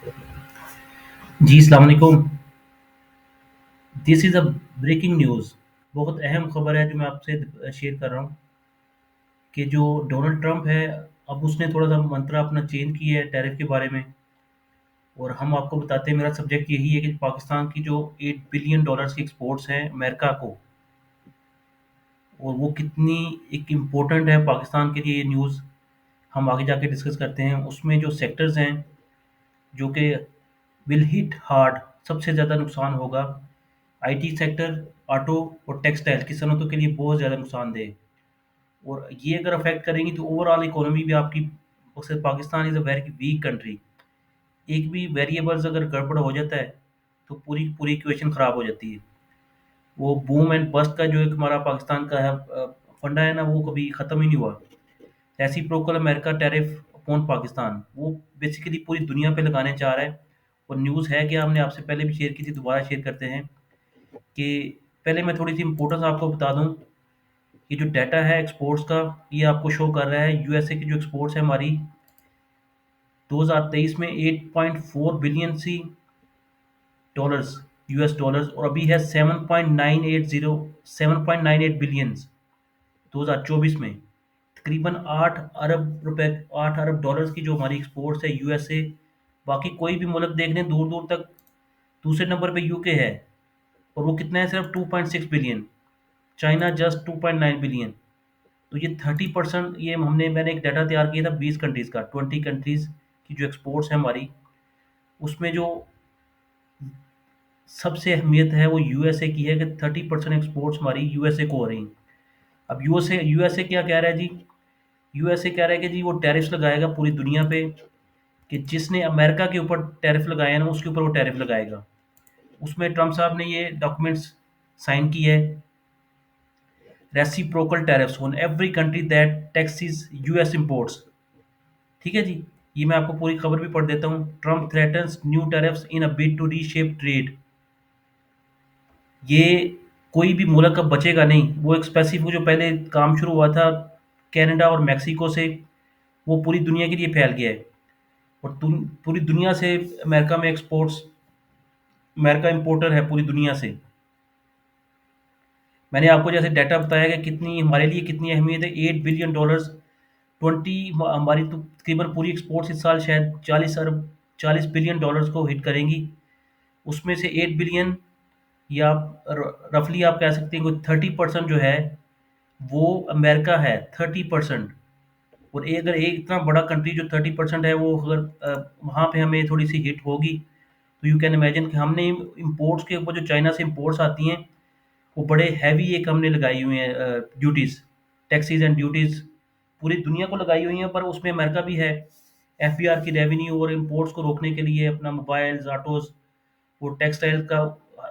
जी, अस्सलाम वालेकुम। This is a breaking news. बहुत अहम खबर है जो मैं आपसे शेयर कर रहा हूँ कि जो डोनाल्ड ट्रंप है, अब उसने थोड़ा-सा मंत्रा अपना चेंज किया है टैरिफ के बारे में। और हम आपको बताते हैं, मेरा सब्जेक्ट यही है कि पाकिस्तान की जो $8 बिलियन डॉलर्स की एक्सपोर्ट्स हैं अमेरिका को, और वो कितनी एक इम्पोर्टेंट है पाकिस्तान के लिए ये न्यूज़, हम आगे जाके डिस्कस करते हैं। उसमें जो सेक्टर्स हैं जो कि विल हिट हार्ड, सबसे ज़्यादा नुकसान होगा। आईटी सेक्टर, ऑटो और टेक्सटाइल की सनतों के लिए बहुत ज़्यादा नुकसानदेह है। और ये अगर अफेक्ट करेंगी तो ओवरऑल इकोनॉमी भी आपकी, उससे Pakistan is a very weak country. एक भी वेरिएबल्स अगर गड़बड़ हो जाता है तो पूरी पूरी इक्वेशन ख़राब हो जाती है। वो बूम एंड बस्ट का जो एक हमारा पाकिस्तान का है फंडा है ना, वो कभी ख़त्म ही नहीं हुआ। Reciprocal America tariff upon Pakistan, वो बेसिकली पूरी दुनिया पे लगाने चाह रहा है। और न्यूज़ है कि हमने आपसे पहले भी शेयर की थी, दोबारा शेयर करते हैं कि पहले मैं थोड़ी सी इंपॉर्टेंस आपको बता दूं। ये जो डाटा है एक्सपोर्ट्स का, ये आपको शो कर रहा है यूएसए की जो एक्सपोर्ट्स है हमारी 2023 में 8.4 बिलियन सी डॉलर्स, यूएस डॉलर्स, और अभी है 7.980 बिलियंस 2024 में। तकरीबन 8 अरब रुपए, 8 अरब डॉलर्स की जो हमारी एक्सपोर्ट्स है यूएसए। बाकी कोई भी मुल्क देख लें दूर दूर तक, दूसरे नंबर पे यूके है, और वो कितना है, सिर्फ 2.6 बिलियन। China just 2.9 billion. तो ये 30%, ये मैंने एक डाटा तैयार किया था 20 कंट्रीज़ का, 20 कंट्रीज़ की जो एक्सपोर्ट्स है हमारी, उसमें जो सबसे अहमियत है वो यूएसए की है कि 30% एक्सपोर्ट्स हमारी यूएसए को हो रही हैं। अब यूएसए यूएसए क्या कह रहा है जी? यूएसए कह रहा है कि जी वो टैरिफ्स लगाएगा पूरी दुनिया पे, कि जिसने अमेरिका के ऊपर टैरिफ लगाया है ना, उसके ऊपर वो टैरिफ लगाएगा। उसमें ट्रम्प साहब ने ये डॉक्यूमेंट्स साइन की है। Reciprocal tariffs on every country that taxes US imports. ठीक है जी। ये मैं आपको पूरी खबर भी पढ़ देता हूँ। Trump threatens new tariffs in a bid to reshape trade. ये कोई भी मुल्क अब बचेगा नहीं। वो एक स्पेसिफिक जो पहले काम शुरू हुआ था कनाडा और मेक्सिको से, वो पूरी दुनिया के लिए फैल गया है। और पूरी दुनिया से अमेरिका में एक्सपोर्ट्स, अमेरिका इंपोर्टर है पूरी दुनिया से। मैंने आपको जैसे डाटा बताया कि कितनी हमारे लिए कितनी अहमियत है। 8 बिलियन डॉलर्स, 20 हमारी तो तकरीबन पूरी एक्सपोर्ट्स इस साल शायद 40 बिलियन डॉलर्स को हिट करेंगी। उसमें से 8 बिलियन, या रफली आप कह सकते हैं कोई 30% जो है वो अमेरिका है, 30%। और अगर एक इतना बड़ा कंट्री जो 30% है, वो अगर वहाँ पे हमें थोड़ी सी हिट होगी, तो यू कैन इमेजिन कि हमने इम्पोर्ट्स के ऊपर जो चाइना से इम्पोर्ट्स आती हैं, वो बड़े हैवी एक हमने लगाई हुई हैं ड्यूटीज़, टैक्सेस एंड ड्यूटीज़ पूरी दुनिया को लगाई हुई हैं। पर उसमें अमेरिका भी है। एफबीआर की रेवेन्यू और इम्पोर्ट्स को रोकने के लिए अपना मोबाइल्स, ऑटोज़, वो टेक्सटाइल का,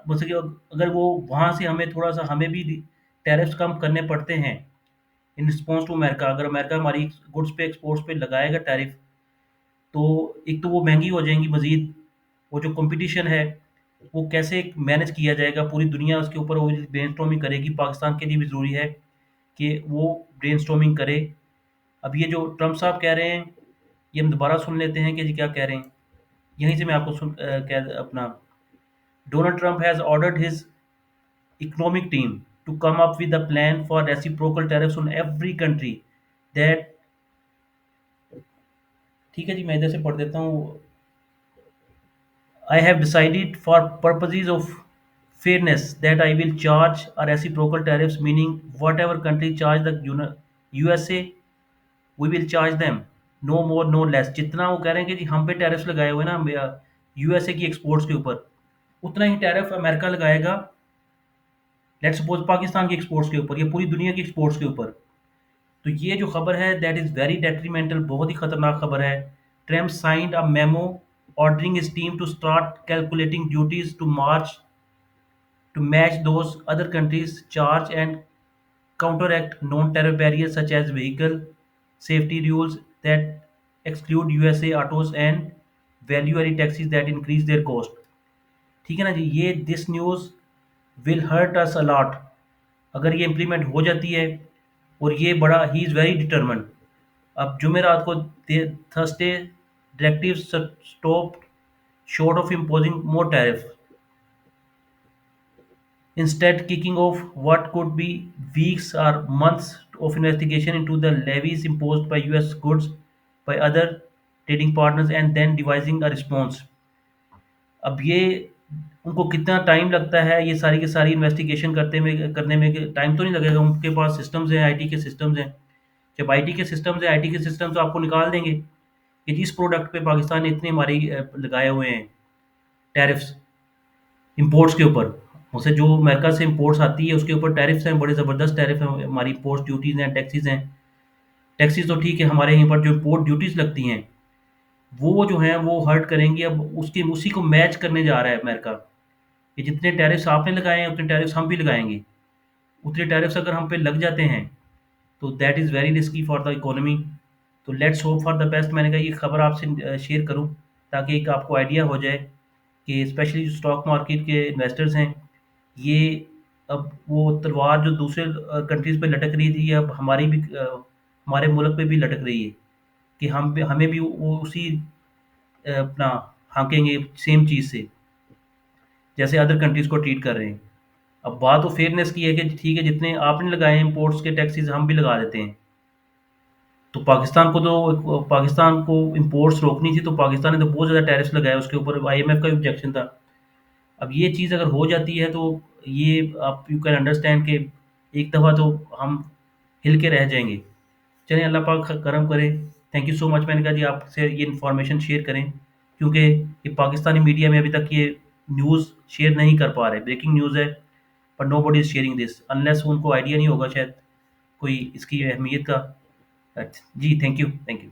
मतलब कि अगर वो वहाँ से हमें थोड़ा-सा, हमें भी टैरिफ्स कम करने पड़ते हैं इन रिस्पॉन्स टू अमेरिका। अगर अमेरिका हमारी गुड्स पे, एक्सपोर्ट्स पे लगाएगा टैरिफ, तो एक तो वो महँगी हो जाएँगी मज़ीद। वो जो कॉम्पिटिशन है, वो कैसे मैनेज किया जाएगा, पूरी दुनिया उसके ऊपर वो ब्रेनस्टॉर्मिंग करेगी। पाकिस्तान के लिए भी ज़रूरी है कि वो ब्रेनस्टॉर्मिंग करे। अब ये जो ट्रम्प साहब कह रहे हैं, ये हम दोबारा सुन लेते हैं कि जी क्या कह रहे हैं। यहीं से मैं आपको कह अपना, Donald Trump has ordered his economic team to come up with a plan for reciprocal tariffs on every country that, ठीक है जी, मैं इधर से पढ़ देता हूँ। I have decided for purposes of fairness that I will charge a reciprocal tariffs, meaning whatever country charge the USA, we will charge them, no more no less। जितना वो कह रहे हैं कि जी हम पे टैरिफ्स लगाए हुए हैं ना यूएसए की एक्सपोर्ट्स के ऊपर, उतना ही टैरिफ अमेरिका लगाएगा, लेट्स सपोज पाकिस्तान की एक्सपोर्ट्स के ऊपर या पूरी दुनिया की एक्सपोर्ट्स के ऊपर। तो ये जो खबर है दैट इज़ वेरी डेट्रीमेंटल, बहुत ही खतरनाक खबर है। Trump signed a memo ordering his team to start calculating duties to March to match those other countries' charge and counteract non-tariff barriers such as vehicle safety rules that exclude USA autos and value-added taxes that increase their cost। ठीक है ना जी। ये this news will hurt us a lot अगर ये implement हो जाती है। और ये बड़ा, ही इज़ वेरी डिटर्मिन्ड। अब जुमेरात को Thursday directive stop short of imposing more tariff. Instead, kicking off what could be weeks or months of investigation into the levies imposed by US goods by other trading partners and then devising a response. अब ये उनको कितना time लगता है ये सारी की सारी इन्वेस्टिगेशन करने में टाइम तो नहीं लगेगा, उनके पास सिस्टम्स हैं, आईटी के सिस्टम्स हैं। जब आईटी के सिस्टम्स हैं, आईटी के सिस्टम्स आपको निकाल देंगे कि जिस प्रोडक्ट पे पाकिस्तान ने इतने हमारी लगाए हुए हैं टैरिफ्स इंपोर्ट्स के ऊपर, उसे जो अमेरिका से इंपोर्ट्स आती है उसके ऊपर टैरिफ्स हैं, बड़े ज़बरदस्त टैरिफ हैं, हमारी इंपोर्ट ड्यूटीज़ हैं, टैक्सेस हैं। टैक्सेस तो ठीक है, हमारे यहाँ पर जो इंपोर्ट ड्यूटीज़ लगती हैं वो जो हैं वो हर्ट करेंगी। अब उसकी उसी को मैच करने जा रहा है अमेरिका कि जितने टैरिफ्स आपने लगाए हैं उतने टैरिफ्स हम भी लगाएंगे। उतने टैरिफ्स अगर हम पे लग जाते हैं तो that is very risky for the economy. तो let's hope for the best. मैंने कहा ये खबर आपसे शेयर करूं ताकि एक आपको आइडिया हो जाए कि स्पेशली जो स्टॉक मार्केट के इन्वेस्टर्स हैं, ये अब वो तलवार जो दूसरे कंट्रीज़ पे लटक रही थी, अब हमारी भी हमारे मुल्क पे भी लटक रही है कि हमें भी वो उसी अपना हाँकेंगे सेम चीज़ से जैसे अदर कंट्रीज़ को ट्रीट कर रहे हैं। अब बात तो फेयरनेस की है कि ठीक है, जितने आपने लगाए हैं इंपोर्ट्स के टैक्सेस हम भी लगा देते हैं। तो पाकिस्तान को इंपोर्ट्स रोकनी थी, तो पाकिस्तान ने तो बहुत ज़्यादा टैरिफ्स लगाए, उसके ऊपर आईएमएफ का भी ऑब्जेक्शन था। अब ये चीज़ अगर हो जाती है तो ये आप यू कैन अंडरस्टैंड कि एक दफ़ा तो हम हिल के रह जाएँगे। चलें, अल्लाह पाक करम करे। Thank you so much. मैंने कहा जी आपसे ये इन्फॉर्मेशन शेयर करें क्योंकि ये पाकिस्तानी मीडिया में अभी तक ये न्यूज़ शेयर नहीं कर पा रहे। ब्रेकिंग न्यूज़ है पर nobody is sharing this unless उनको आइडिया नहीं होगा शायद कोई इसकी अहमियत का। जी थैंक यू, थैंक यू।